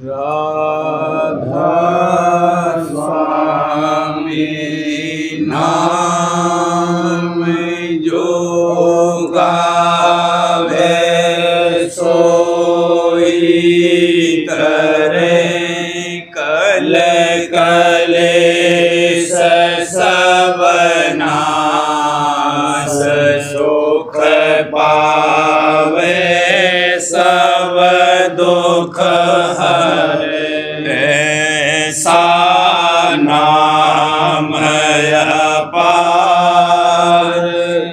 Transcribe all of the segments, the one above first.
राधा स्वामी नाम जो गावे सोई करे कल कलेश सब नाश सुख पावे सब दुख हरे ऐसा नाम अपार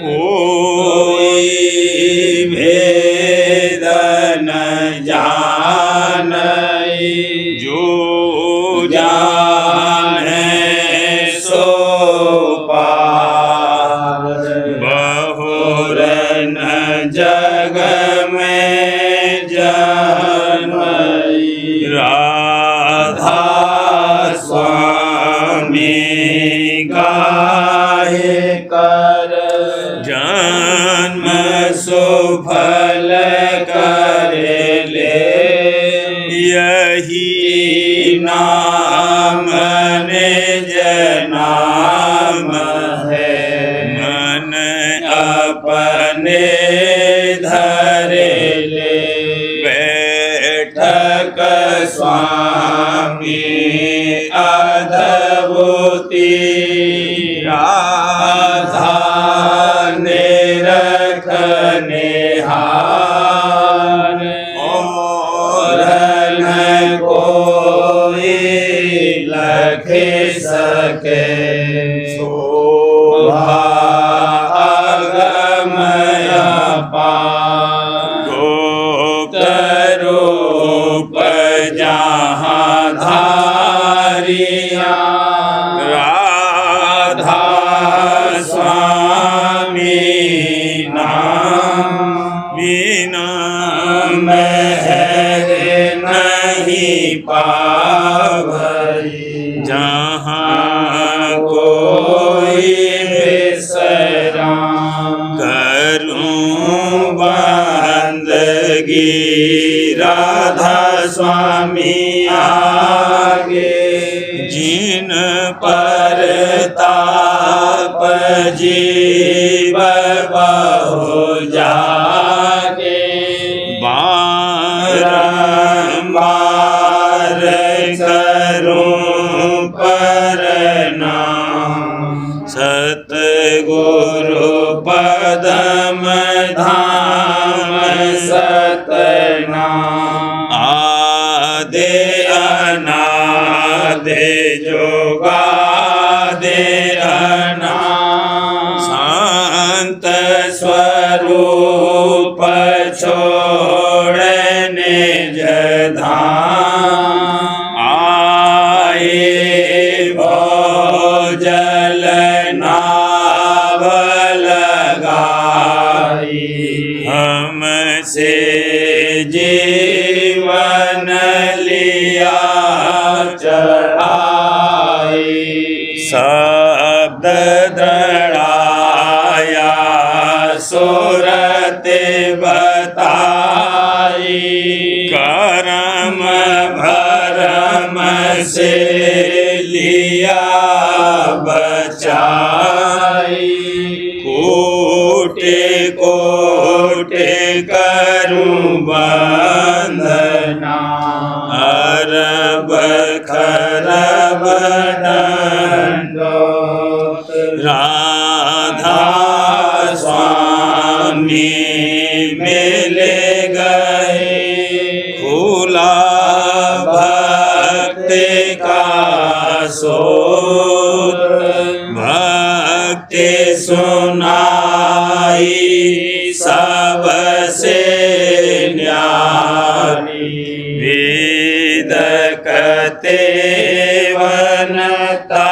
कोई भेद न जानई जो जाने सो पार बहुर न जग में जन्मई राधा स्वामी गाहे कर जन्म सुफल करे ले यही नाम निज नाम है मन अपने धरे ले बैठक स्वामी अद्भुति राधा निरख निहार और न कोई लख सके शोभा अगमय अपार गुप्त रूप जहाँ धारिया राधा स्वामी नाम बिना महर नहीं पावई जहाँ कोई विश्राम करूं बंदगी राधा स्वामी आगे जिन पर ताप जीव बहु जागे बारंबार करूं प्रणाम सतगुरु पदम धाम सतनाम आदे अनादे जोगादे अनाम शांत स्वरूप छोड़ने जधाम आए भोजल नाव लगाई हमसे जीवन लिया चढ़ाई शब्द दृढ़ाया सुरते बताई करम भरम से लिया बचाई कोटि कोटि करूं वंदना अरब खरब दंडोत राधा स्वामी मिले गए खुला भक्ति का सोत भक्ति सुनाई सबसे न्यारी वेद कते वनता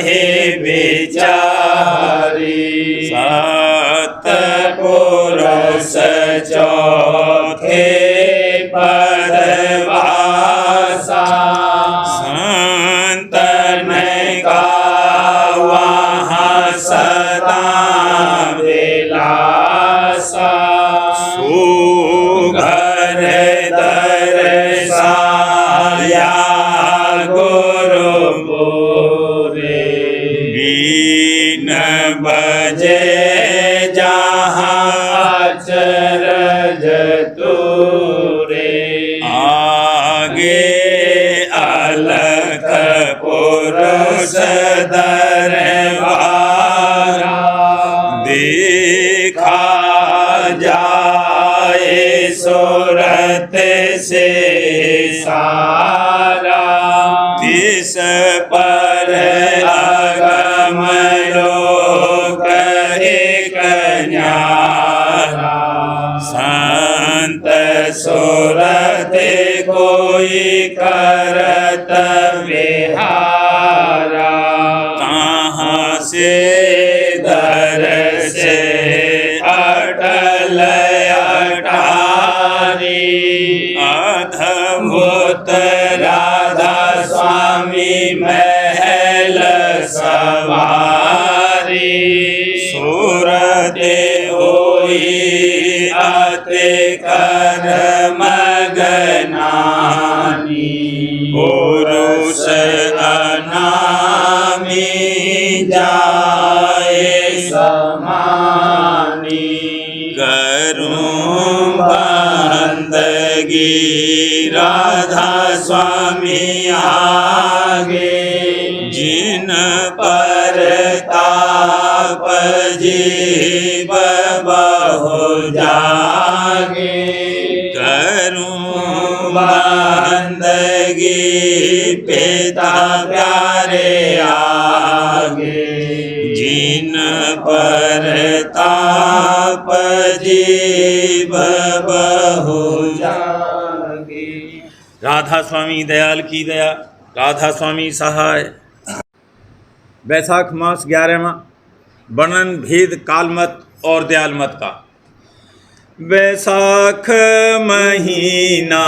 है विचारी सतपुरुष चौथे पदवासा संतन का वहाँ सदा विलासा सुघर दर्शन बजे जहाँ अचरज तूरे आगे अलख पुरुष दरबारा देखा जाए सूरत से सारा तिस पर अगम लोक एक न्यारा संत सूरत कोई करत विहारा कहाँ से दर से अटल अटारी अद्भुत राधा स्वामी महल सवारी सूरत होई अति कर मगनानी पुरुष अनामी जाए समानी करूं बंदगी राधा स्वामी आगे जिन पर ताप जीव बहु जागे करूं बंदगी पिता प्यारे आगे जिन पर ताप जीव बहु जागे। राधा स्वामी दयाल की दया, राधा स्वामी सहाय। वैशाख मास 11वां वर्णन भेद कालमत और दयालमत का। वैशाख महीना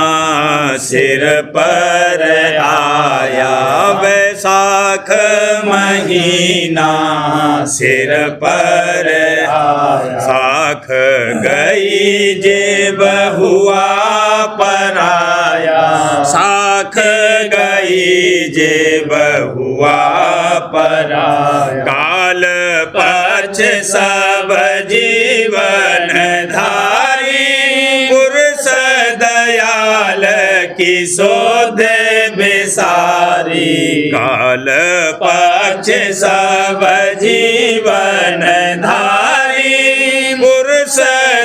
सिर पर आया, वैशाख महीना सिर पर आया, साख गई जेब हुआ पराया, साख गई जेब हुआ पराया, काल पक्ष सब जीवन धारी, पुरुष दयाल की शोध बिसारी, काल पक्ष सब जीवन धारी, पुरुष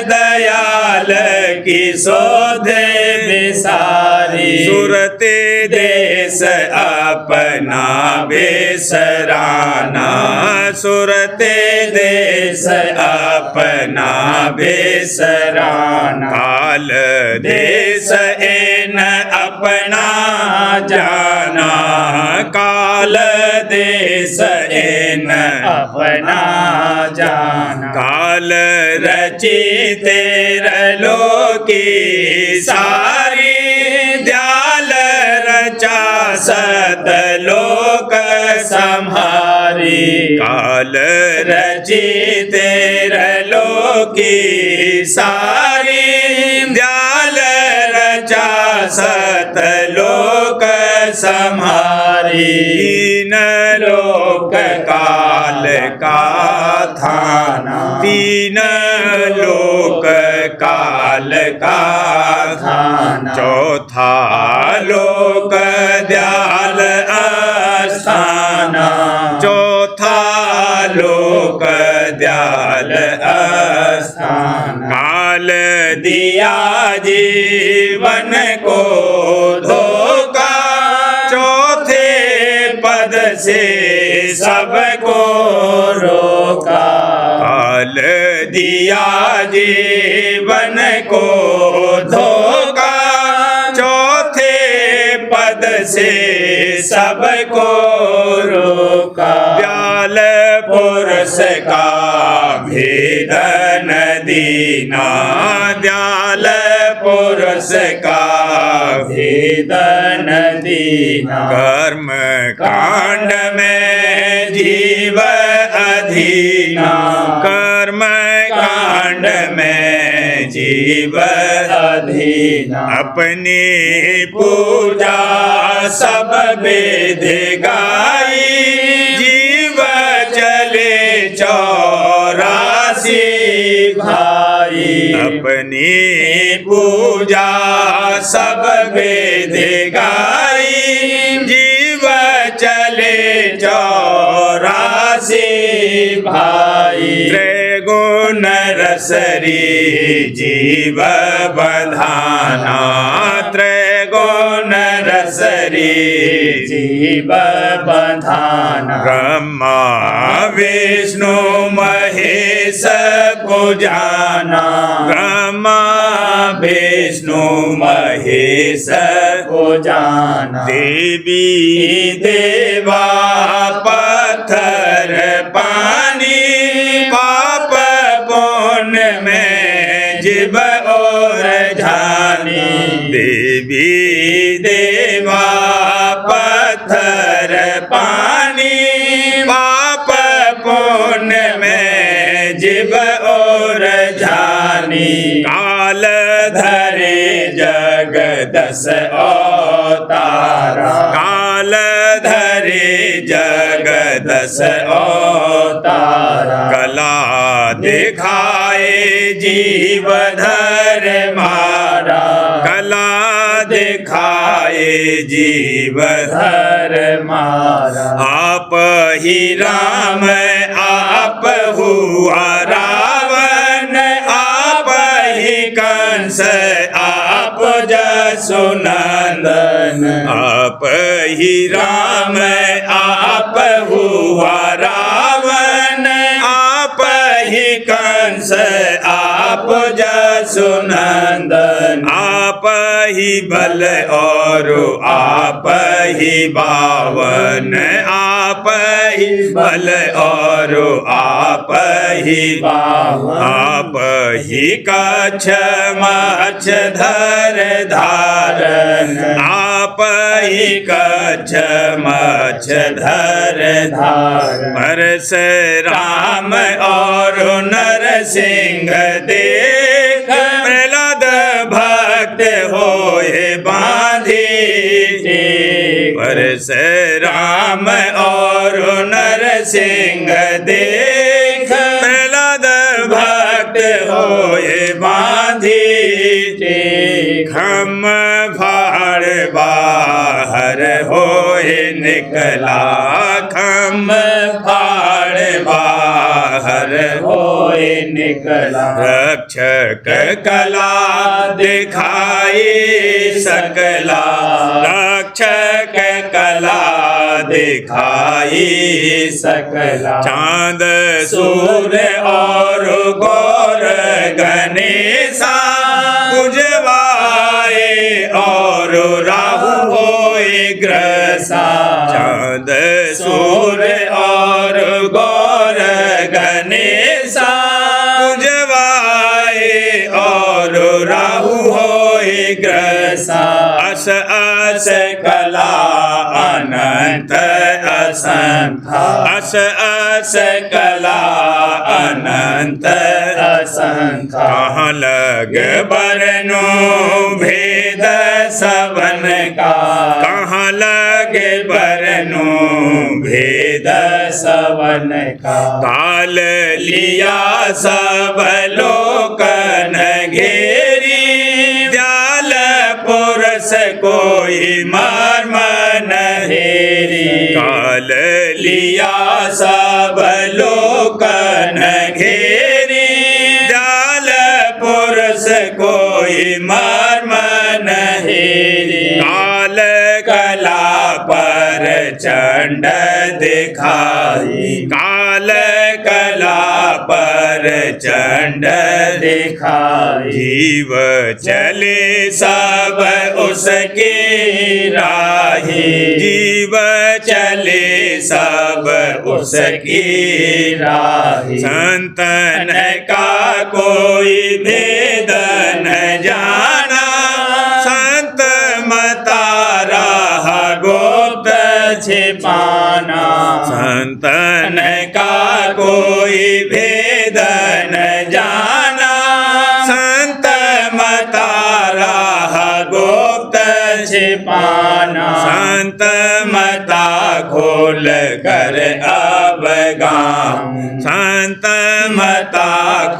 दयाल की शोध बिसारी, सुरते देश अपना बेसराना, सुरते देश अपना बेसराना, काल देश इन अपना जाना, काल देश इन अपना जाना, काल रची तेरे लोकी सारी, दयाल रचा सत लोक संहारी, काल रची तेरे लोकी सारी, दयाल रचा सत लोक संहारी, तीन लोक काल का थाना, तीन लोक काल का थाना, चौथा लोक दयाल अस्थाना, चौथा लोक दयाल अस्थाना, काल दिया जीवन को धोखा, चौथे पद से सबको रोका, काल दिया जीवन को धोखा, चौथे पद से सबको रोका, दयाल पुरुष का भेद नदीना, दयाल पुरुष का भेद नदीना, कर्म कांड में जीव अधीना, कर्म कांड में जीव अधीना, अपनी पूजा सब वेद गाई, जीव चले चौ भाई अपनी पूजा सब वेद गाई जीव चले 84 भाई त्रिगुण रसरी जीव बंधाना त्रिगुण रसरी जीव बंधाना ब्रह्मा विष्णु महेश को जाना ब्रह्मा विष्णु महेश को जाना देवी देवा पत्थर पानी पाप पुण्य में जीव और जानी देवी देवा पत्थर पानी पाप पुण्य में जीव और जानी काल धरे जग 10 अवतारा काल धरे जग 10 अवतारा कला दिखाए जीव धर मारा कला दिखाए जीव धर मारा आप ही राम आप हुआ रावण आप ही कंस आप जसुनंदन आप ही राम आप हुआ रावण आप ही कंस आप जसुनंदन आप ही बल और आप ही बावन आप ही बल और आप ही बावन आप ही कच्छ मच्छ धर धारण आप ही कच्छ मच्छ धर धारण परशुराम और नरसिंह देख प्रहलाद भक्त होए बांधी परशुराम और नरसिंह देख प्रहलाद भक्त होए बांधी खम फाड़ बाहर होए निकला खम फाड़ बाहर होए निकला रक्षक कला दिखाई सकला रक्षक कला दिखाई सकला चांद सूर्य और गौर गणेशा उजवाए और राहु होए ग्रसा चांद सूर्य और गौर गणेशा उजवाए और राहु होए ग्रसा अस अस कला अनंत असंख्या अस अस कला अनंत असंख्या कहाँ लग बरनो भेद सबन का कहाँ लग बरनो भेद सवन का काल लिया सब लोकन घेरी दयाल पुरुष कोई मर्म हेरी काल लिया सब लोकन घेरी दयाल पुरुष कोई मर्म हेरी काल कला पर चंड दिखाई काल कला पर चंड दिखाई जीव चले सब उसके राही जीव चले सब उसकी राही संतन का कोई भेद न जाना संत मता रहा गोप्त छिपाना संतन का कोई भेद न जाना संत मता रहा गोप्त छिपाना संत मता खोल कर अब गाऊं संत मता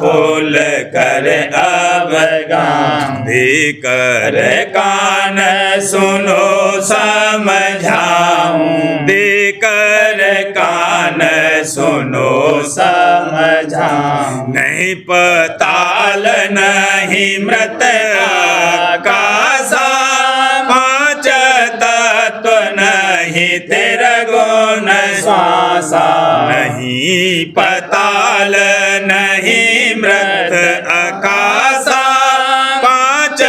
खोल कर अब गाऊं। देकर कान सुनो समझाऊं, देकर कान सुनो समझाऊं। नहीं पताल नहीं मृत आकाशा, पांच तत्व नहीं तेरा गुण श्वासा। नहीं पताल नहीं मृत आकाशा, पांच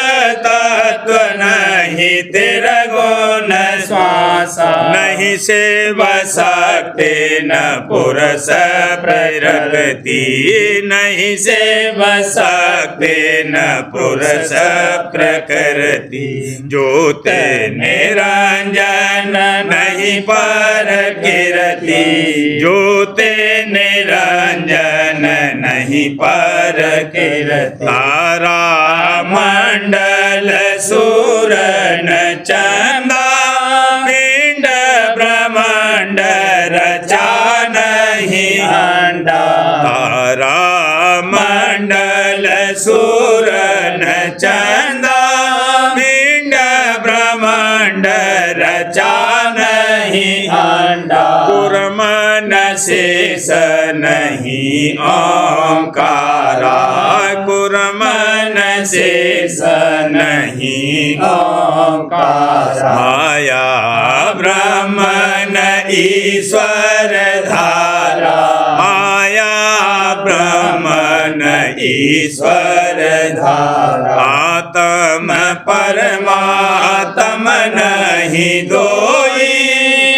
तत्व नहीं तेरा गुण श्वासा। नहीं सेव सकते न पुरुष प्रकृति, नहीं सेव सकते न पुरुष प्रकृति। ज्योत निरंजन नहीं पर कीर्ति, ज्योत निरंजन नहीं पर कीर्ति। तारा मंडल सूरन चंदा, पिंड ब्रह्मांड रचा नहीं अंडा। तारा मंडल सूरन चंदा, पिंड ब्रह्मांड रचा नहीं अंडा। कुरमन शेष नहीं ओंकारा, कुरमन शेष नहीं ओंकारा। माया ब्रह्मन ईश्वर धारा, माया ब्रह्मन ईश्वर धारा। आत्म परमात्म नहीं दोई,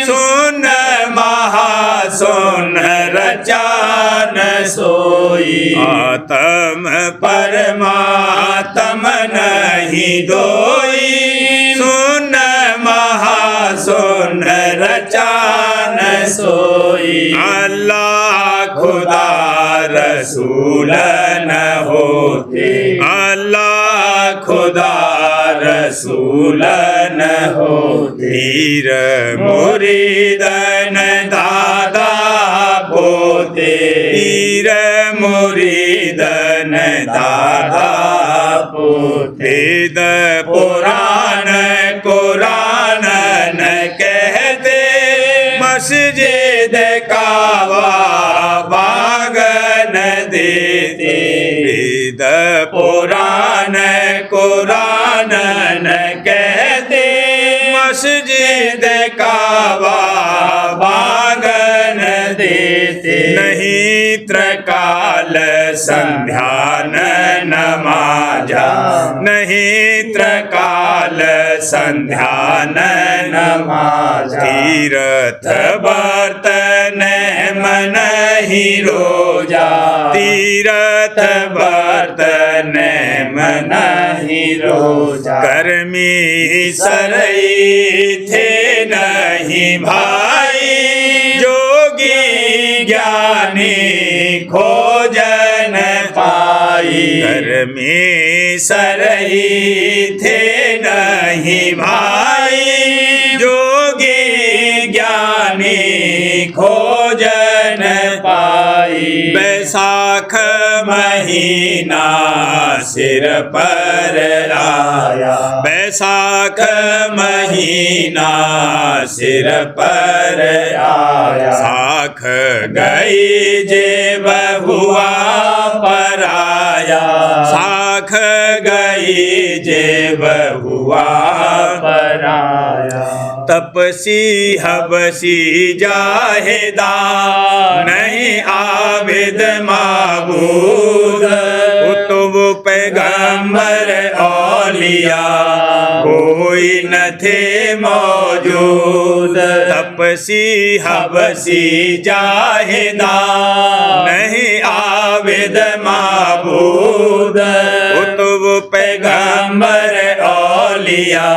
सुन महासुन रचान सोई। आत्म परमात्म नहीं दोई, सुन महासुन रचान सोई। अल्लाह खुदा रसूल न होते, अल्लाह खुदा रसूल न होते। पीर मुरीदन दादा पोते, पीर मुरीदन दादा पोते। वेद पुराण कुरान न कहते, मस्जिद कावा बागन देते। वेद पुराण कुरान न कहते, मस्जिद कावा बागन देते। नहीं त्रकाल संध्यान नमाजा, नहीं त्रकाल संध्यान नमाजा। तीर्थ बर्तन मन ही रोजा, तीर्थ बर्तन मन ही रोजा। कर्मी सरई थे नहीं भाई, जोगी ज्ञानी खोजन पाई। कर्मी सरई थे नहीं भाई, जोगी ज्ञानी खोजन पाई। बैसाख महीना सिर पर आया, बैसाख महीना सिर पर आया। साख गई जे बहुआ पर आया, साख गई जे बहुआ पर आया। तपसी हबसी जाहिदा नहीं आबिद माबूद, कुतुब पैगंबर औलिया कोई न थे मौजूद। तपसी हबसी जाहिदा नहीं आबिद माबूद, कुतुब पैगंबर औलिया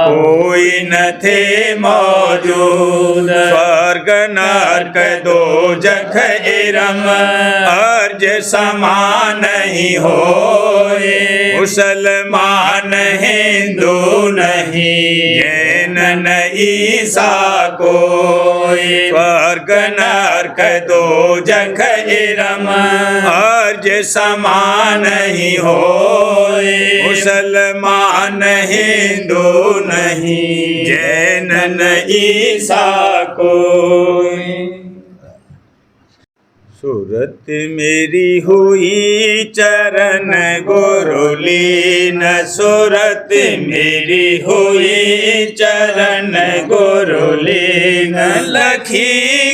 कोई न थे मौजूद। स्वर्ग नरक दो जख इरम अर्ज समान ही होए, मुसलमान हिंदू नहीं। जैन जैन ईसा कोई, स्वर्ग नरक दो जख इरम, अर्ज समान ही होए, मुसलमान हिंदू नहीं, जैन ईसा कोई। सूरत मेरी हुई चरण गुरुलीन, सूरत मेरी हुई चरण गुरुलीन, लखी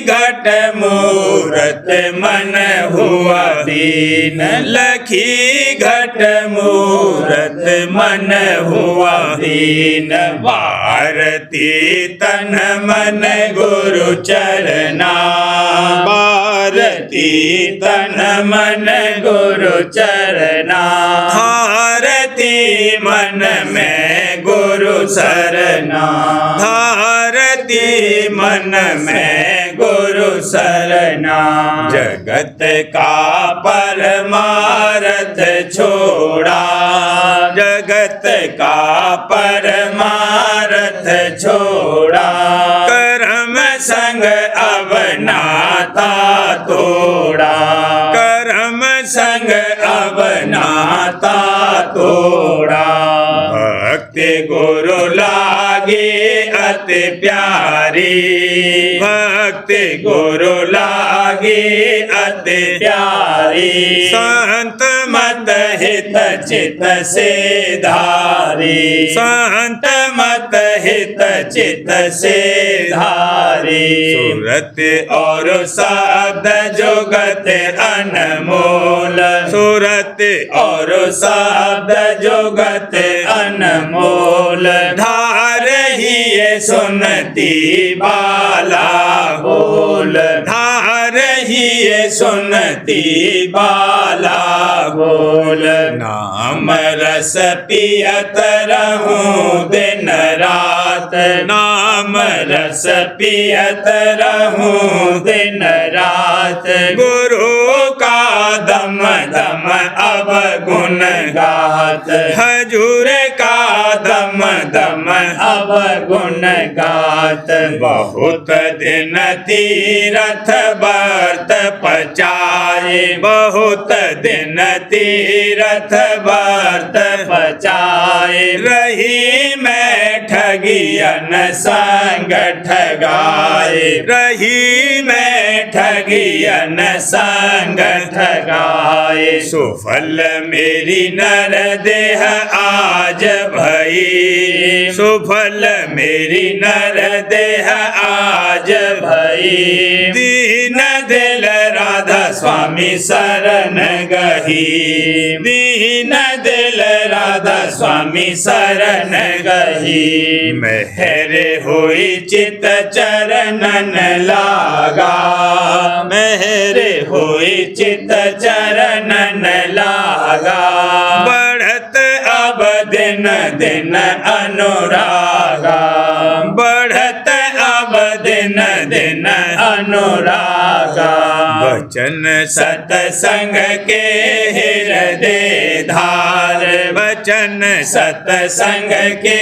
घट मूरत मन हुआ दीन, लखी घट मूरत मन हुआ दीन, भारती तन मन गुरु चरना, भारती तन मन गुरु चरना, भारती मन में गुरु सरना, भारती मन में गुरु सरना, जगत का परमारथ छोड़ा, जगत का परमारथ छोड़ा, कर्म संग अब नाता तोड़ा, कर्म संग अब नाता तोड़ा, भक्ति गुरु लागे अति प्यारी, भक्ति गुरु लागे अति प्यारी, संत मत हित चित से धारी, संत मत हित चित से धारी, सूरत और शब्द जुगत अनमोल, सूरत और शब्द जुगत अनमोल, धार ही ये सुनती बाला बोल, धार ही ये सुनती बाला बोल, नाम रस पियत रहूं दिन रात, नाम रस पियत रहूं दिन रात, गुरु का दम दम अब गुण गात, हजूर का दम दम अब गुण गात, बहुत दिन तीरथ व्रत पचाए, बहुत दिन तीरथ व्रत पचाए, रही मैं ठगियन संग ठगाए, रही मैं ठगियन संग ठगाए, सुफल मेरी नर देह आज भई, सुफल मेरी नर देह आज भई, दीन दिल राधा स्वामी शरण गही, दीन दिल राधा स्वामी शरण गही, मेहर हुई चित चरणन लागा, मेहर हुई चित चरणन लागा, बढ़त अब दिन दिन अनुरागा, बढ़त अब दिन दिन अनुरागा, वचन सतसंग के हृदय धार, वचन सतसंग के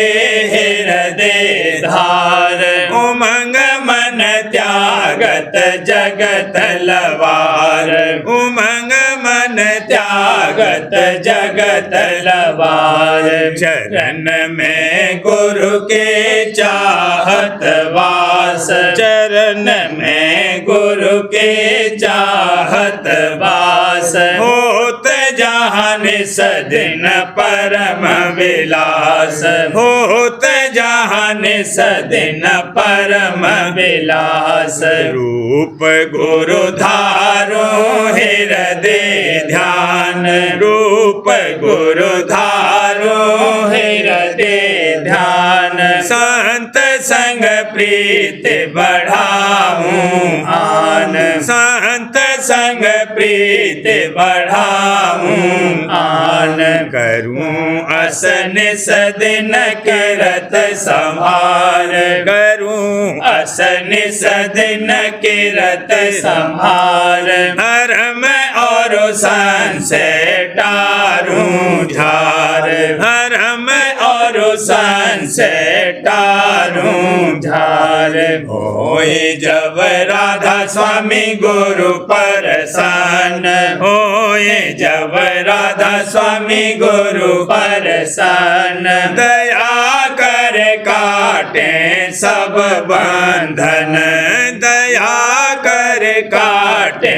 हृदय धार, उमंग मन त्यागत जगत लवार, उमंग मन त्यागत जगत लवार, चरण में गुरु के चाहत वास, चरण में गुरु के चाहत वास, होत जहान सदिन परम विलास, होत जहान सदिन परम विलास, रूप गुरु धारो हृदय ध्यान, रूप गुरु धारो हृदय ध्यान, संत संग प्रीत बढ़ाऊं आन, संत संग प्रीत बढ़ाऊं आन, करूं असन सदिन करत संभार, करूं असन सदिन करत संभार, धर्म और संशय टारूं झार, धर्म और संशय टारूं होए जब राधा स्वामी गुरु प्रसन्न होए जब राधा स्वामी गुरु प्रसन्न दया कर काटे सब बंधन दया कर काटे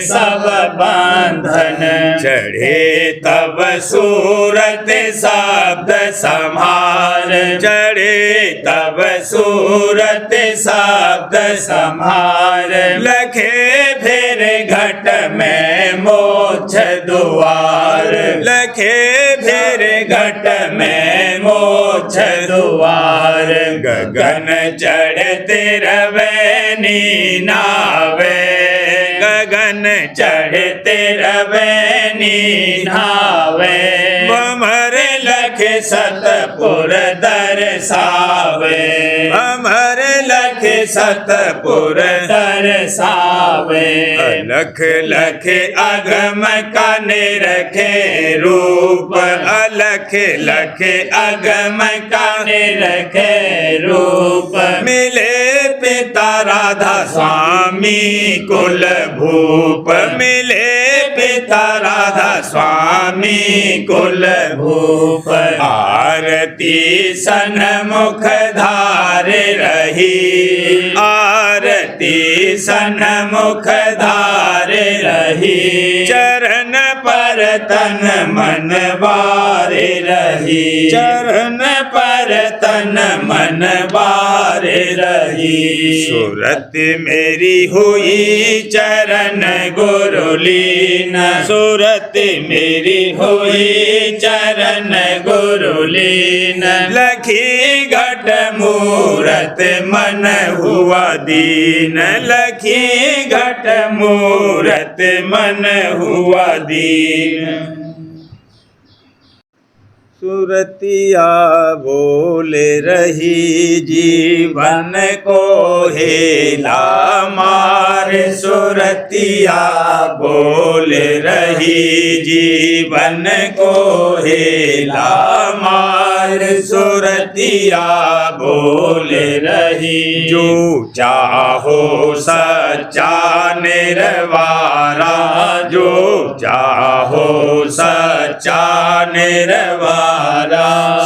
सब बंधन चढ़े तब सूरत शब्द संहार चढ़े तब सूरत शब्द संहार लखे फिर घट में मोक्ष द्वार लखे फिर घट में मोक्ष द्वार गगन चढ़ते रवे नीनावे गगन चढ़ते रवे नीनावे बमर लख सतपुर दर्शावे बमर लख सतपुर दर्शावे अलख लख अगम का निरखे रूप अलख लख अगम का निरखे रूप मिले पिता राधा स्वामी कुल भूप मिले पिता राधा स्वामी कुल भूप आरती सन्मुख धार रही आरती सन्मुख धार रही चरण पर तन मन बार रही चरण पर तन मन बार रही सूरत मेरी हुई चरण गुरु लीन सूरत मेरी हुई चरण गुरु लीन लखी घट मूरत मन हुआ दीन लखी घट मूरत मन हुआ दीन सुरतिया बोले रही जीवन को हेला मार सुरतिया बोले रही जीवन को हेला मार सुरतिया बोले रही जो चाहो सच्चा निर्वारा जो चाहो सच्चा निर्वारा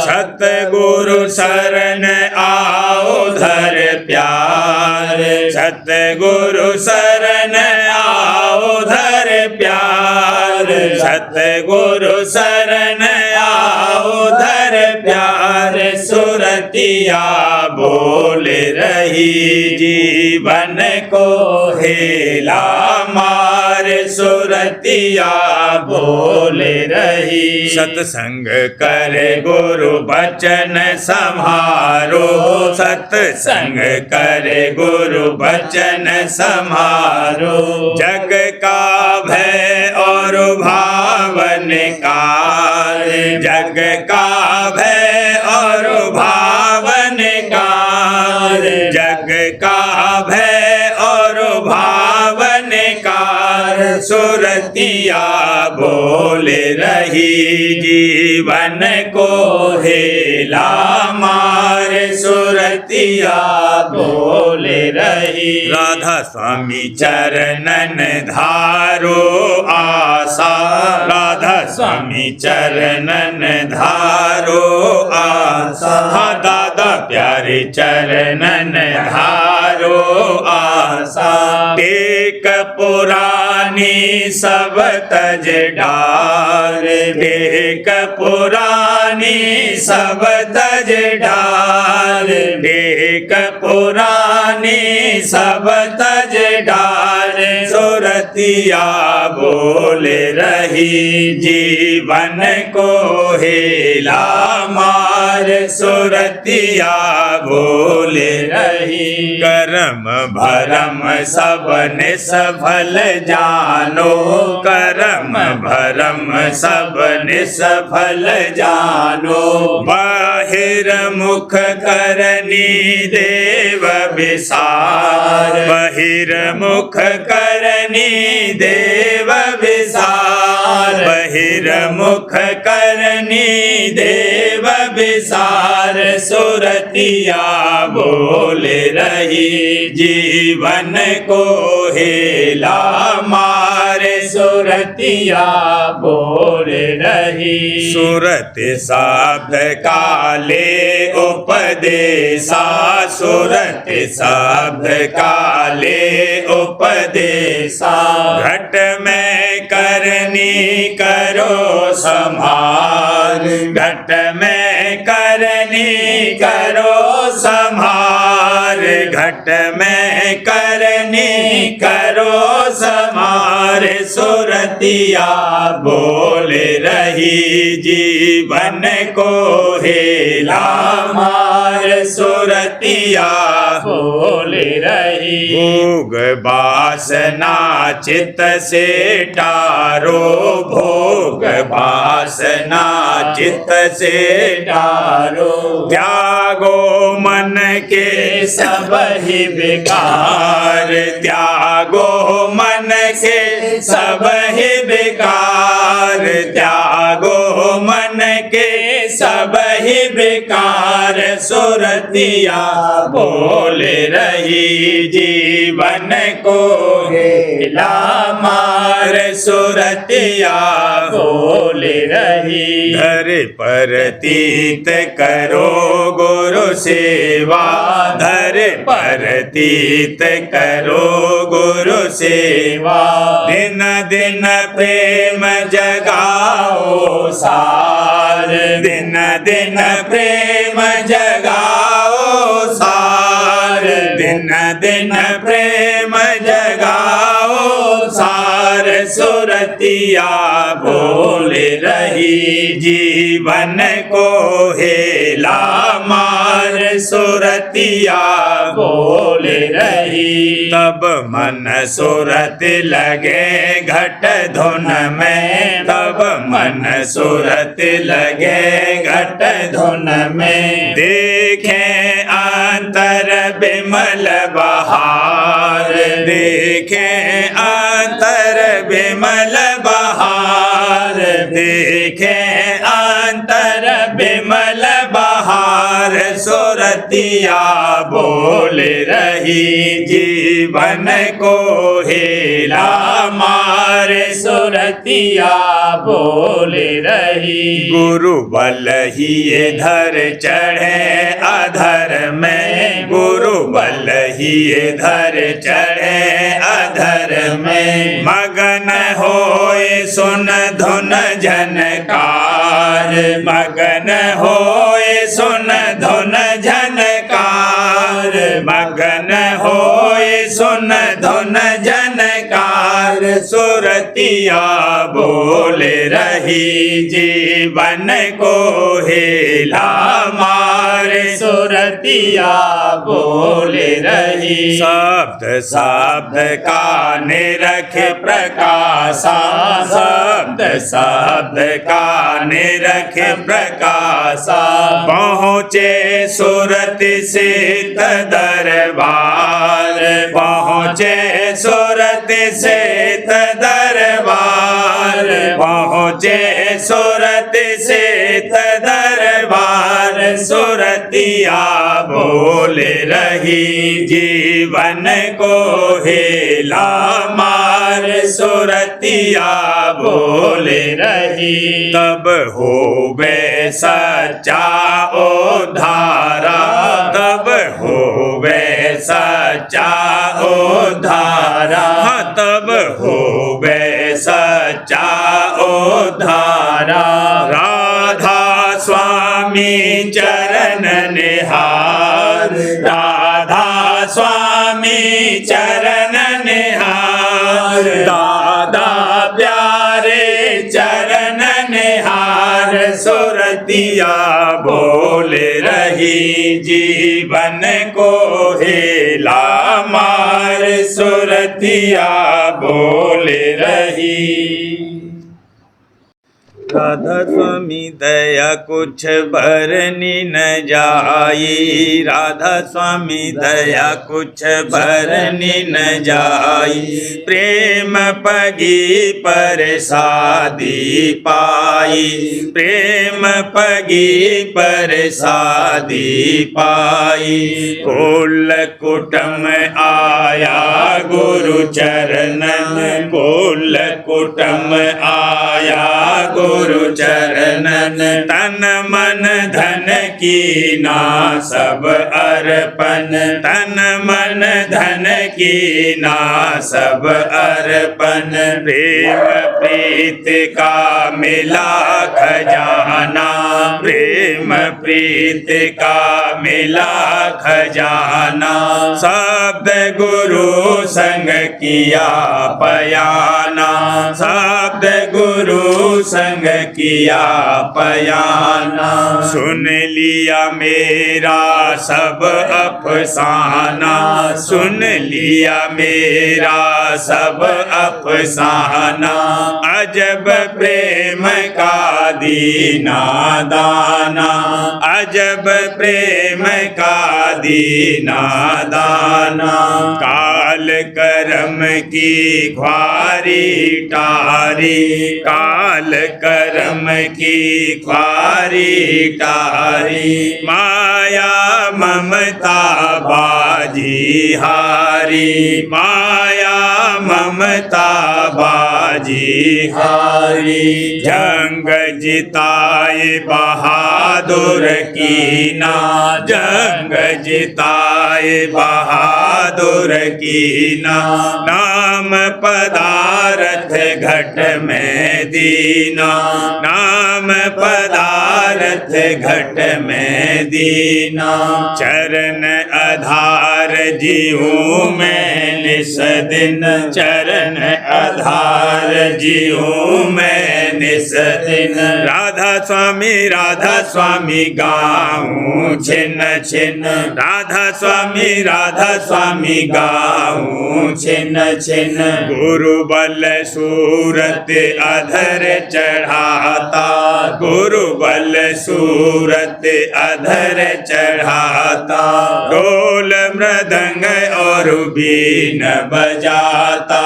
सतगुरु शरण आओ धर प्यार सतगुरु शरण आओ धर प्यार सतगुरु शरण आओ धर प्यार सुरतिया बोल रही जीवन को हेला मार सुरतिया बोल रही सत्संग कर गुरु बचन संहारो सत्संग कर गुरु बचन संहारो जग का भय और भावन कार जग का भय और भावन कार जग का भय और भावन कार सुरतिया बोल रही जीवन को हेला मार सुरतिया बोल रही राधा स्वामी चरणन धारो आशा राधा स्वामी चरणन धारो आशा हाँ दादा प्यारे चरणन धारो आशा टेक पुरानी सब तज डार टेक पुरानी सब तज डार टेक पुरानी सब तज डार सुरतिया बोल रही जीवन को हेला मार सुरतिया बोल रही कर्म भरम सबन सफल जानो कर्म भरम सबन सफल जानो बाहिर मुख करनी देव विसार बाहिर मुख करनी देव विसार बाहिर मुख करनी देव विसार सुरतिया बोल रही जीवन को हेला मारे सुरतिया बोल रही सुरत शब्द काले उपदेशा सुरत शब्द काले उपदेशा घट में करनी करो संभार घट में करनी करो संभार घट में करनी करो संभार सुरतिया बोल रही जीवन को हेला मार सुरतिया बोल रही भोग वासना चित्त से टारो भोग वासना चित्त से टारो त्यागो मन के सब ही विकार त्यागो मन के सब ही विकार त्यागो मन के सब ही विकार सुरतिया बोल रही जीवन को हेला मार सुरतिया बोल रही धर पर तीत करो गुरु सेवा धर पर तीत करो गुरु सेवा दिन दिन प्रेम जगाओ सार दिन दिन प्रेम जगाओ सार दिन दिन प्रेम जगाओ सार सुरतिया बोल रही जीवन को हेला मार सुरतिया बोल रही तब मन सुरत लगे घट धुन में तब मन सुरत लगे घट धुन में देखे अंतर बिमल बहार देखे अंतर बिमल बहार देखे अंतर बिमल बहार सुरतिया बोल रही जीवन को हेला मार सुरतिया बोल रही गुरु बल ही इधर चढ़े अधर में गुरु बल ही इधर चढ़े अधर में मगन होए सुन धुन झनकार मगन होए सुन धुन झनकार मगन होए सुन धुन झनकार सुरतिया बोल रही जीवन को हेला मार सुरतिया बोल रही शब्द शब्द का निरख प्रकाशा शब्द शब्द का निरख प्रकाशा पहुँचे सुरत सिद्ध दरबार पहुँचे सुरत सिद्ध दरबार पहुँचे सुरत सिद्ध दरबार सुरतिया बोल रही जीवन को हेला मार सुरतिया बोल रही तब होवे सच्चा उद्धारा तब होवे सच्चा उद्धारा तब होवे सच्चा उद्धारा राधा स्वामी चरण निहार राधा स्वामी चरण निहार दादा प्यारे चरण निहार सुरतिया बोल रही जीवन को हेला मार सुरतिया बोल रही। राधा स्वामी दया कुछ भरनी न जाई, राधा स्वामी दया कुछ भरनी न जाई। प्रेम पगी परसादी पाई, प्रेम पगी परसादी पाई। कुल कुटुम आया गुरु चरणन, कुल कुटुम आया गुरु चरणन। तन मन धन की ना सब अर्पण, तन मन धन की ना सब अर्पण। प्रेम प्रीत का मिला खजाना, प्रेम प्रीत का मिला खजाना। शब्द गुरु संग किया पयाना, शब्द गुरु संग किया पयाना। सुन लिया मेरा सब अफसाना, सुन लिया मेरा सब अफसाना। अजब प्रेम का दीना दाना, अजब प्रेम का दीना दाना। काल कर्म की ख्वारी टारी, काल कर्म की ख्वारी टारी। माया ममता बाजी हारी, माया ममता बाजी हारी। जंग जिताए बहादुर की ना, जंग जिताए बहादुर की ना। नाम पदार्थ घट में दीना, नाम पदार्थ घट में दीना। चरण आधार जीऊँ मैं निस दिन, चरण आधार जीऊँ मैं निस दिन। राधा स्वामी गाऊँ छिन छिन, राधा स्वामी गाऊँ छिन छिन। गुरु बल सूरत अधर चढ़ाता, गुरु बल सूरत अधर चढ़ाता। ढोल मृदंग और बीन बजाता,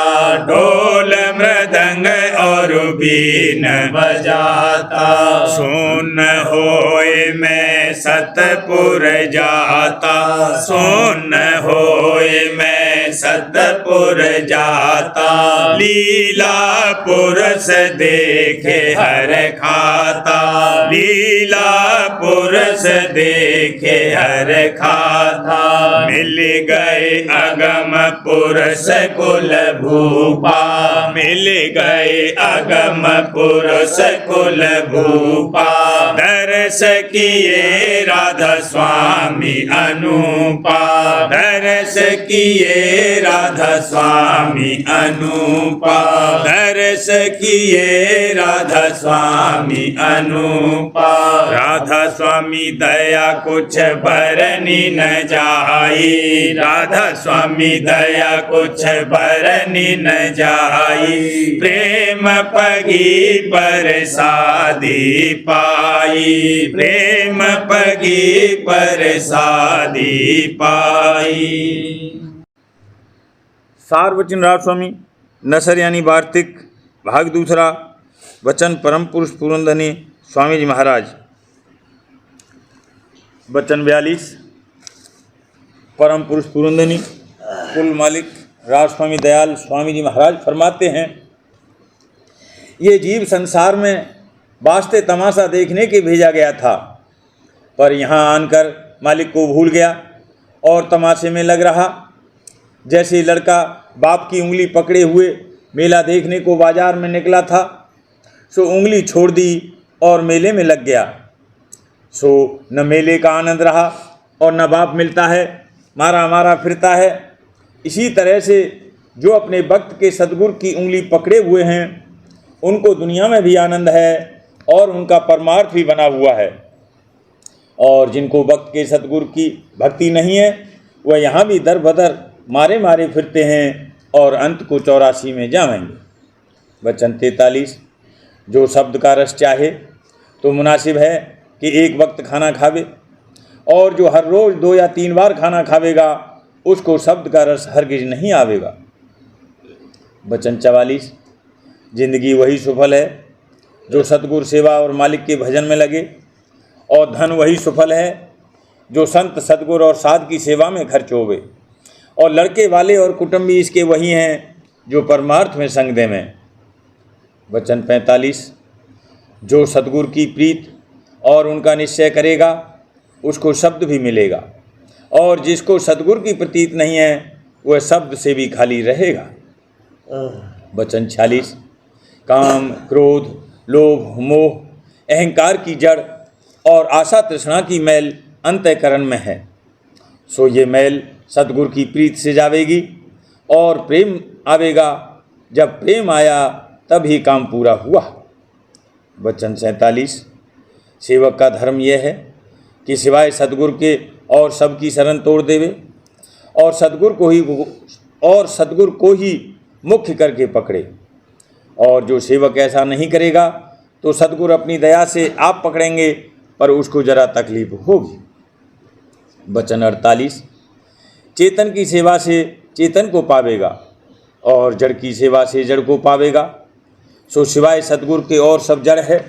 ढोल मृदंग और बीन बजाता। सुन होए मैं सतपुर जाता, सुन होए मैं सतपुर जाता। लीला पुरस देखे हर खाता, लीला पुरस देखे हर खाता। मिल गए अगम पुरस कुल भूपा, मिल गए अगम पुरस कुल भूपा। दर्श किए राधा स्वामी अनुपा, दर्श किए राधा स्वामी अनुपा। दर्श किए राधा स्वामी अनुपा। राधा स्वामी दया कुछ बरनी न जाई, राधा स्वामी दया कुछ बरनी न जाई। प्रेम पगी परसादी पाई, प्रेम पगी परसादी पाई। सार्वजन राज स्वामी नसर यानी वार्तिक भाग दूसरा। वचन परम पुरुष पूरनधनी स्वामी जी महाराज। वचन 42। परम पुरुष पूरनधनी कुल मालिक राज स्वामी दयाल स्वामी जी महाराज फरमाते हैं, ये जीव संसार में वास्ते तमाशा देखने के भेजा गया था, पर यहाँ आनकर मालिक को भूल गया और तमाशे में लग रहा। जैसे लड़का बाप की उंगली पकड़े हुए मेला देखने को बाजार में निकला था, सो उंगली छोड़ दी और मेले में लग गया। सो न मेले का आनंद रहा और न बाप मिलता है, मारा मारा फिरता है। इसी तरह से जो अपने भक्त के सद्गुरु की उंगली पकड़े हुए हैं, उनको दुनिया में भी आनंद है और उनका परमार्थ भी बना हुआ है। और जिनको भक्त के सद्गुरु की भक्ति नहीं है, वह यहाँ भी दर बदर मारे मारे फिरते हैं और अंत को 84 में जाएंगे। वचन 43। जो शब्द का रस चाहे तो मुनासिब है कि एक वक्त खाना खावे, और जो हर रोज़ 2 या 3 बार खाना खावेगा उसको शब्द का रस हरगिज नहीं आवेगा। वचन 44। जिंदगी वही सफल है जो सतगुरु सेवा और मालिक के भजन में लगे, और धन वही सफल है जो संत सतगुरु और साध की सेवा में खर्च होवे, और लड़के वाले और कुटुंबी इसके वही हैं जो परमार्थ में संग दे में। वचन 45। जो सतगुरु की प्रीत और उनका निश्चय करेगा उसको शब्द भी मिलेगा, और जिसको सतगुरु की प्रतीत नहीं है वह शब्द से भी खाली रहेगा। वचन 46। काम, क्रोध, लोभ, मोह, अहंकार की जड़ और आशा तृष्णा की मैल अंतःकरण में है, सो ये मैल सतगुरु की प्रीत से जावेगी, और प्रेम आवेगा। जब प्रेम आया तब ही काम पूरा हुआ। वचन 47। सेवक का धर्म यह है कि सिवाय सतगुरु के और सबकी शरण तोड़ देवे, और सतगुरु को ही मुख्य करके पकड़े, और जो सेवक ऐसा नहीं करेगा तो सतगुरु अपनी दया से आप पकड़ेंगे, पर उसको जरा तकलीफ होगी। वचन 48। चेतन की सेवा से चेतन को पावेगा, और जड़ की सेवा से जड़ को पावेगा, सो सिवाय सतगुरु के और सब जड़ है।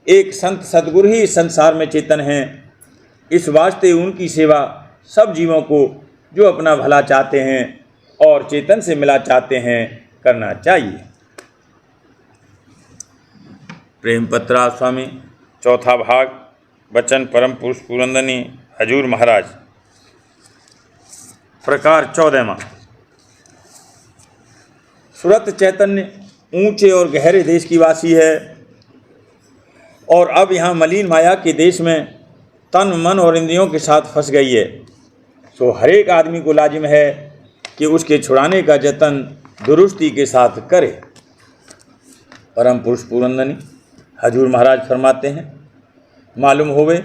एक संत सतगुरु ही इस संसार में चेतन हैं, इस वास्ते उनकी सेवा सब जीवों को जो अपना भला चाहते हैं और चेतन से मिला चाहते हैं करना चाहिए। प्रेम पत्रा स्वामी, चौथा भाग। वचन परम पुरुष पुरंदनी हजूर महाराज। प्रकार 14वां। सुरत चैतन्य ऊंचे और गहरे देश की वासी है, और अब यहाँ मलिन माया के देश में तन मन और इंद्रियों के साथ फंस गई है। तो हर एक आदमी को लाजिम है कि उसके छुड़ाने का जतन दुरुस्ती के साथ करे। परम पुरुष पुरंदनी हजूर महाराज फरमाते हैं, मालूम होवे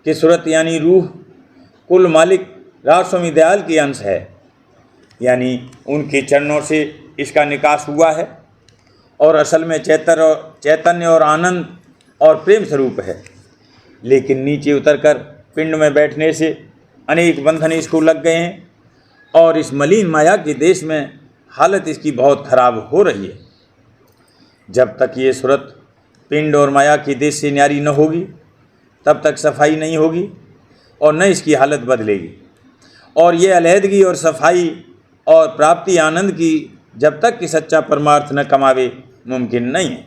कि सूरत यानी रूह कुल मालिक राजस्वामी दयाल की अंश है, यानी उनके चरणों से इसका निकास हुआ है, और असल में चैतन्य और आनंद और प्रेम स्वरूप है। लेकिन नीचे उतरकर पिंड में बैठने से अनेक बंधन इसको लग गए हैं, और इस मलिन माया के देश में हालत इसकी बहुत खराब हो रही है। जब तक ये सूरत पिंड और माया के देश से न्यारी न होगी तब तक सफाई नहीं होगी, और न इसकी हालत बदलेगी। और ये अलहदगी और सफाई और प्राप्ति आनंद की जब तक कि सच्चा परमार्थ न कमावे मुमकिन नहीं है।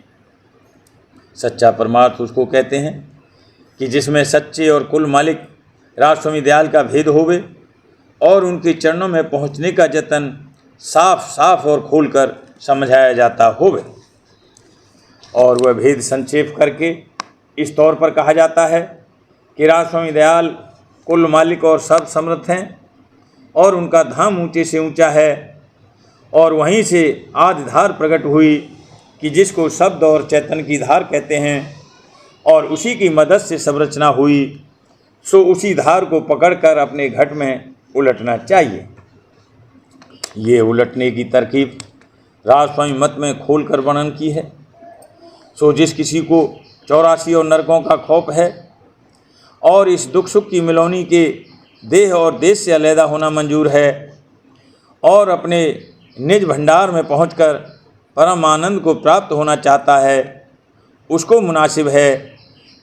सच्चा परमार्थ उसको कहते हैं कि जिसमें सच्चे और कुल मालिक राजस्वामी दयाल का भेद होवे, और उनके चरणों में पहुंचने का जतन साफ साफ और खोलकर समझाया जाता होवे। और वह भेद संक्षेप करके इस तौर पर कहा जाता है कि राजस्वामी दयाल कुल मालिक और सर्व समर्थ हैं, और उनका धाम ऊंचे से ऊंचा है, और वहीं से आदि धार प्रकट हुई कि जिसको शब्द और चैतन्य की धार कहते हैं, और उसी की मदद से सब रचना हुई। सो उसी धार को पकड़कर अपने घट में उलटना चाहिए। ये उलटने की तरकीब राजस्वामी मत में खोलकर वर्णन की है। सो जिस किसी को 84 और नरकों का खौफ है, और इस दुख सुख की मिलौनी के देह और देश से अलहदा होना मंजूर है, और अपने निज भंडार में पहुंचकर परम आनंद को प्राप्त होना चाहता है, उसको मुनासिब है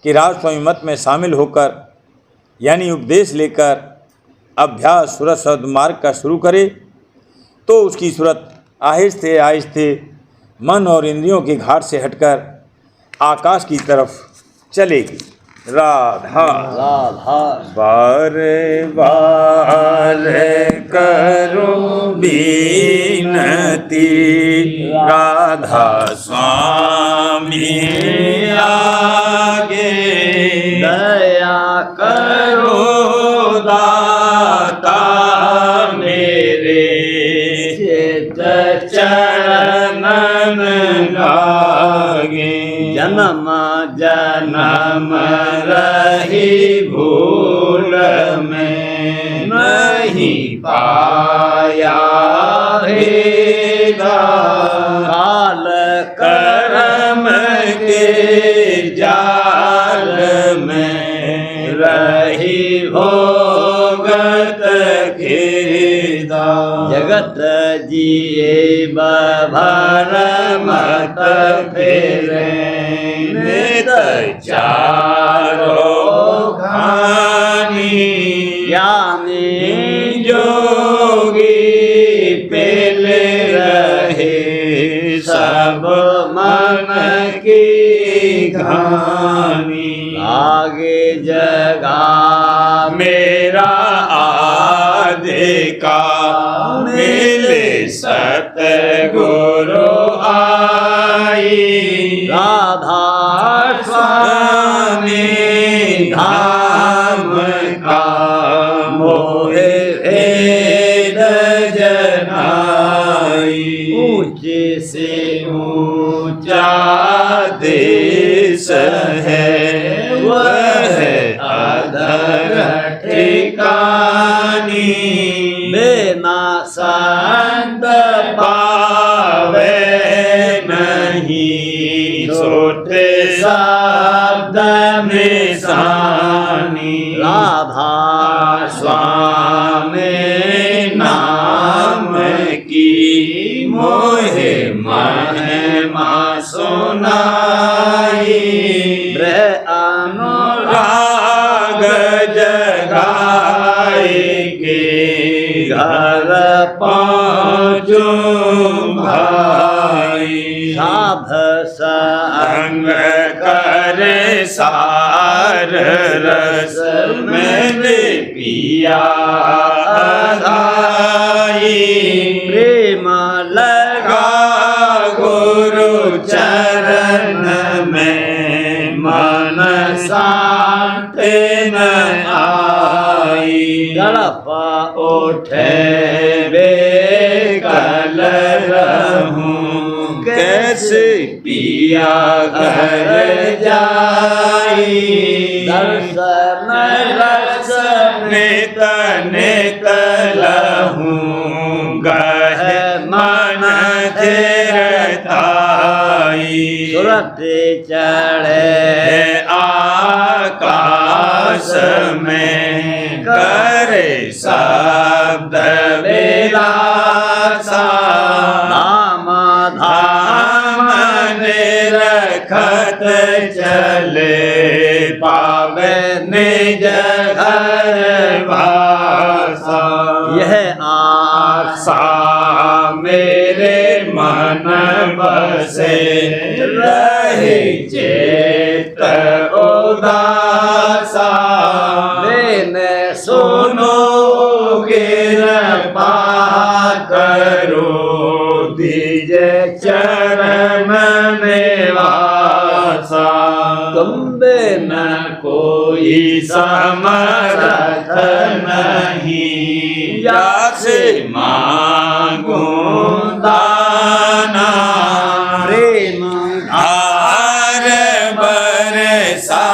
कि राजस्वामी मत में शामिल होकर यानी उपदेश लेकर अभ्यास सूरत शब्द मार्ग का शुरू करे, तो उसकी सूरत आहिस्ते आहिस्ते मन और इंद्रियों के घाट से हटकर आकाश की तरफ चलेगी। राधा राधा बार बार करो बीनती, राधा स्वामी आगे दया करो दाता मेरे, चित चरणन लागे, जन्म जन्म रही भूल में नहीं पाया हे काल करम खेदा जगत जिए भर मत फेरे नित चारो घानी ज्ञानी जोगी पेले रहे सब मन की घानी आगे जगा मेरा आदि का मिले सतगुरु आई राधा स्वामी धाम का मोहे भेद जनाई ऊंचे से ऊंचा देश है वह अधर ठिकानी बिना संत पावे नहीं छोटे शब्द निशानी राधा स्वामी नाम की मोहे महिमा सुनाई अनुराग जगाए के घर पहुँचूं भाई साध संग करे सार रस मैंने पिया आधाई प्रेम लगा गुरु चरण में मन शांति न आई तड़प उठे बेकल रहूं कैसे पिया घर जाई दर्शन रस नित नित लहूं गह मन धीरताई सूरत चढ़े आकाश में करे शब्द विलासा धाम धाम धाम निरखत चले पावे निज घर वासा यह आशा मेरे मन बसे रहे चेत उदासा मैंने सुनो कृपा करो दिज चरण निवासा तुम न कोई समर्थ नहीं जासे मांगूं दाना प्रेम हार बरसा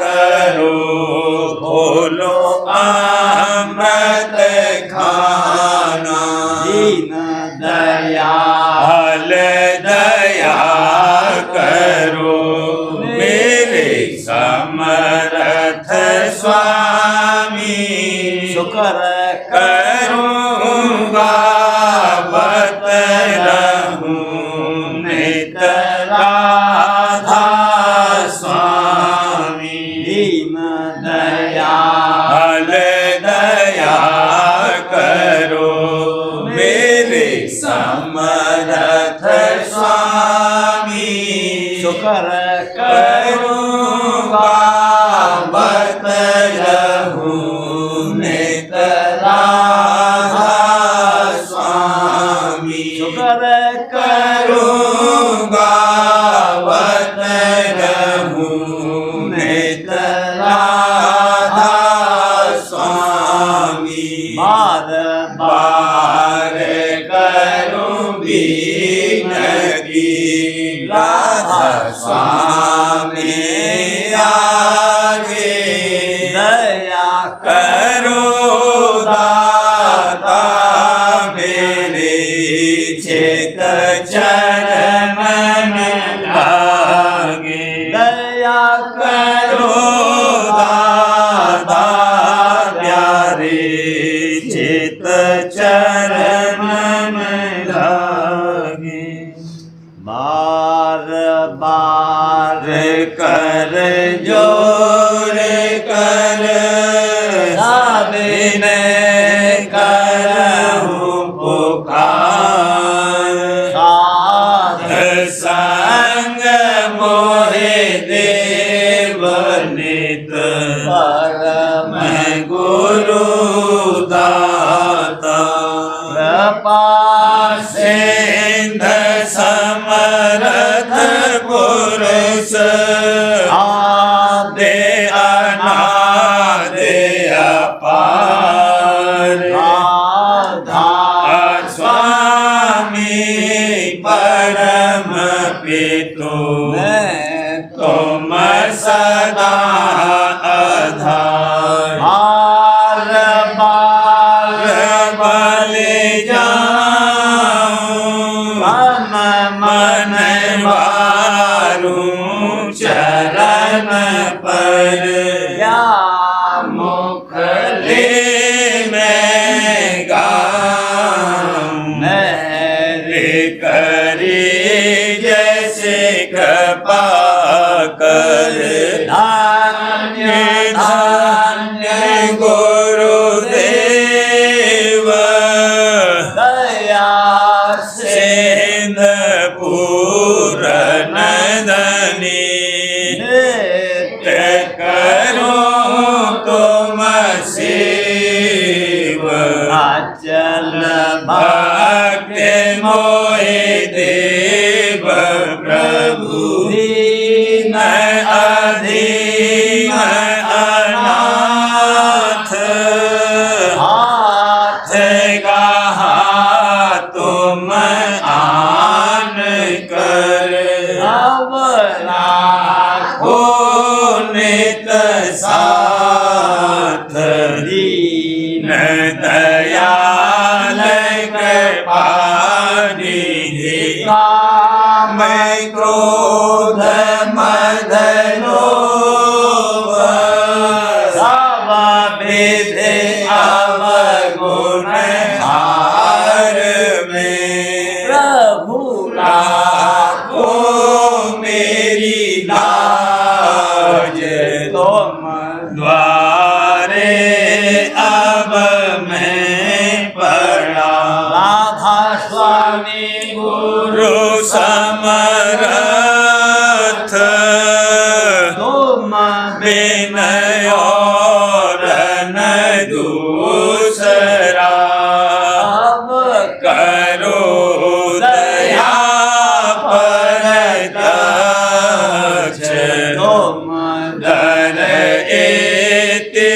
करो खोलो अमृत खाना दीन दयाल दया करो मेरे समर्थ स्वामी शुक्र करूँगा बत रहूं नित राधा स्वामी दीन दयाल दया करो मेरे समर्थ स्वामी शुक्र करूँगा बत रहूं नित राधा स्वामी शुक्र करूँगा बत रहूं नित राधा स्वामी बार बार करूं बीनती राधा स्वामी आगे दया करो दाता मेरे चेत चरण लागे दया करो दाता प्यारे चित चरण में लागे बार बार कर जोर कर बिने करहु पुकार साध संग मोहे देव नित परम गुरु दाता कृपा सिंध समर्थ पुरुष आदे अनादे अपार आधार स्वामी परम पितु मैं तुम सदा आधार बार बार बलि जाऊं मन मन मारू चरण पर या मुख ले मैं गाऊं मेरे करी जैसे कृपा कर धन्य धन्य गुरुदेव दया से सिंध पूरन धनी नित्य करो तुम शिव अचल भक्ति मोहि देव प्रभु दीन अधीन अनाथ हाथ गहा तुम आन कर अवला हो नित साथ दीन न दयाल कृपानिधि काम मैं क्रोध मद लोभ सब विधि अवगुण हार में प्रभु लाखो मेरी लाज तुम द्वारे अब मैं पड़ा राधा स्वामी गुरु गुरु समरथ तुम विनय और न दूसरा अब करो दया पर दक्ष तुम दर एते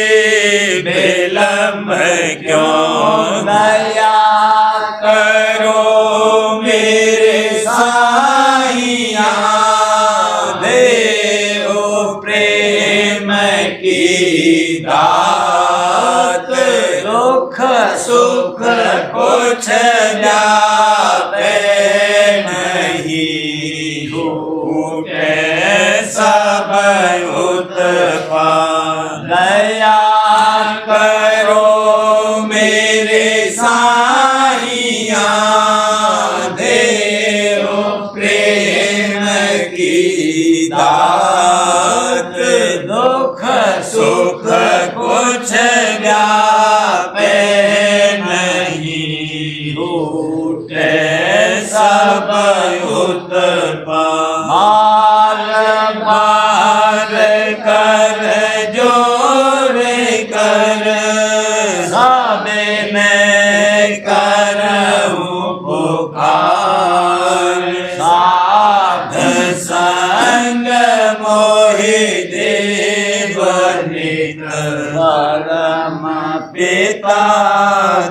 विलम्ब क्यों दया करो मेरे साईया देव प्रेम की दात दुख सुख कुछ व्यापे नहीं झूठे सब उत्पाद दया करो मेरे साईया देव प्रेम की दात दुख सुख कुछ व्यापे नहीं झूठे सब उत्पाद मार मार कर जोर कर सबे मैं करहूं पुकार साध संग मोहि देव नित परम पिता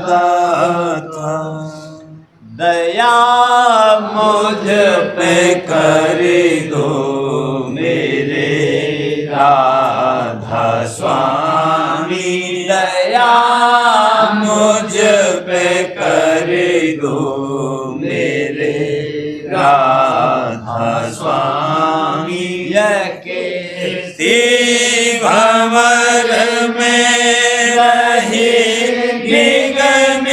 दाता दया मुझ पे कर दो मेरे राधा स्वामी दया मुझ पे कर दो मेरे राधा स्वामी यके भंवर में रही निगम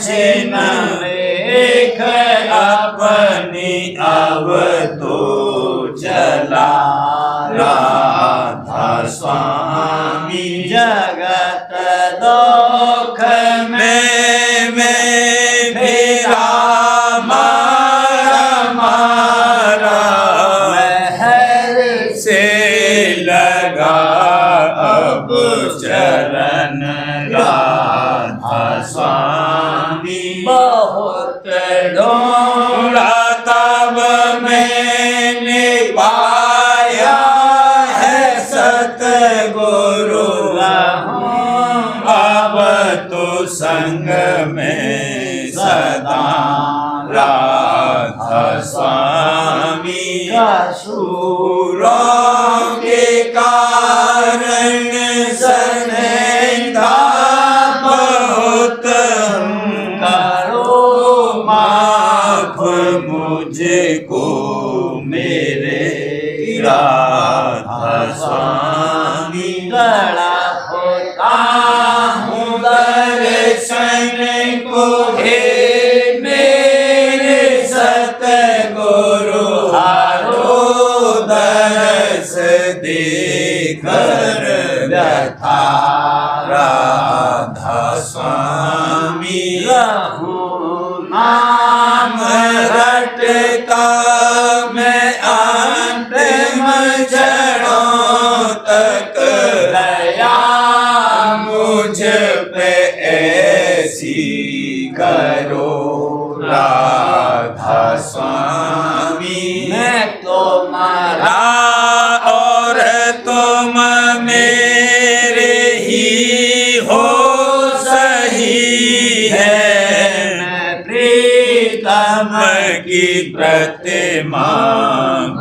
छिन लेख अपनी अब तो चला राधा स्वामी जगत दुख में फिरा मारा महर से लगा अब चरण राधा स्वामी बहुत ढूंढा तब मैंने पाया है सतगुरु अब तो संग में सदा राधा स्वामी सूरों के कारण सनेता बहुत करो माफ मुझको मेरे राधा स्वामी गड़ा होता हूँ दर्शन को हे मेरे सतगुरु हारो दरस देकर व्यथा राधा स्वामी रहूं नाम रटता मैं अंतिम क्षणों तक दया मुझ पे ऐसी करो राधा स्वामी मैं तुम्हारा और तुम मेरे ही हो सही है मैं प्रीतम की प्रतिमा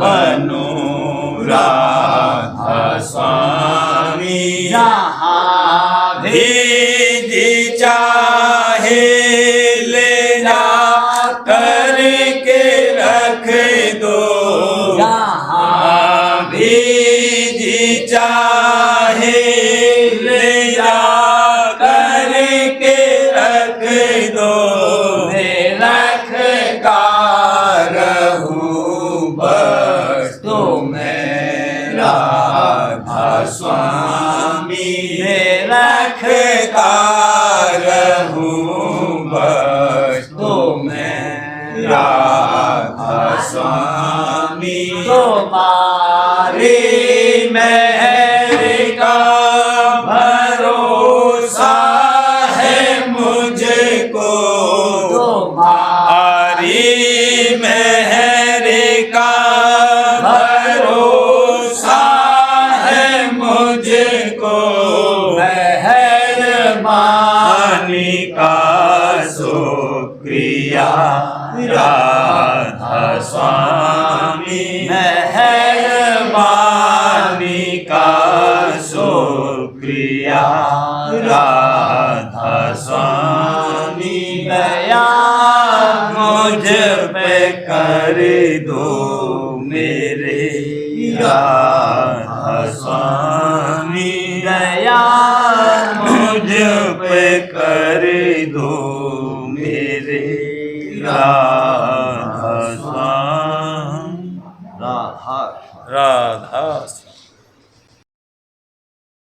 बनूं राधा स्वामी जहाँ भी जी चाहे ले जा करके रख दो जहाँ भी जी चाहे ले जा करके रख दो रख का रहूं बस तो मैं राधा स्वामी रख का रहूं बस तो मैं राधा स्वामी तुम्हारी मेहर का भरोसा है मुझको तुम्हारी मेहर का भरोसा है मुझको मेहरबानी का शुक्रिया राधा स्वामी मेहरबानी का शुक्रिया राधा स्वामी दया मुझ पे कर दो